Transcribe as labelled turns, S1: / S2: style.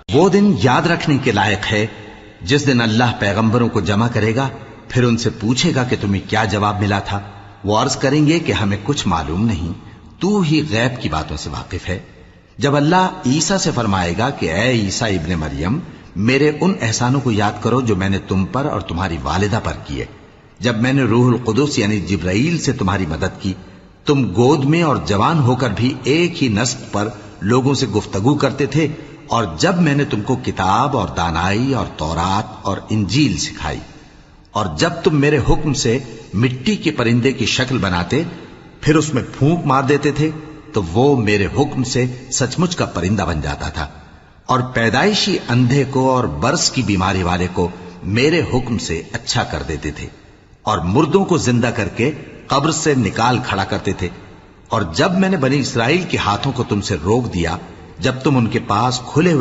S1: वो दिन याद रखने के लायक है जिस दिन अल्लाह पैगंबरों को जमा करेगा, फिर उनसे पूछेगा कि तुम्हें क्या जवाब मिला था। वो अर्ज करेंगे कि हमें कुछ मालूम नहीं, तू ही गैब की बातों से वाकिफ है। जब अल्लाह ईसा से फरमाएगा कि ए ईसा इब्ने मरियम, मेरे उन एहसानों को याद करो जो मैंने तुम पर और तुम्हारी वालिदा पर किए। जब मैंने रूहुल कुदुस यानी जिब्राइल से तुम्हारी मदद की, तुम गोद में और जवान होकर भी एक ही नस्ब पर लोगों से गुफ्तगू करते थे, और जब मैंने तुमको किताब और दानाई और तौरात और इंजील सिखाई, और जब तुम मेरे हुक्म से मिट्टी के परिंदे की शक्ल बनाते फिर उसमें फूंक मार देते थे, तो वो मेरे हुक्म से सचमुच का परिंदा बन जाता था। और पैदाइशी अंधे को और बर्स की बीमारी वाले को मेरे हुक्म से अच्छा कर देते थे, और मुर्दों को जिंदा करके कब्र से निकाल खड़ा करते थे। और जब मैंने बनी इसराइल के हाथों को तुमसे रोक दिया, जब तुम उनके पास खुले हुए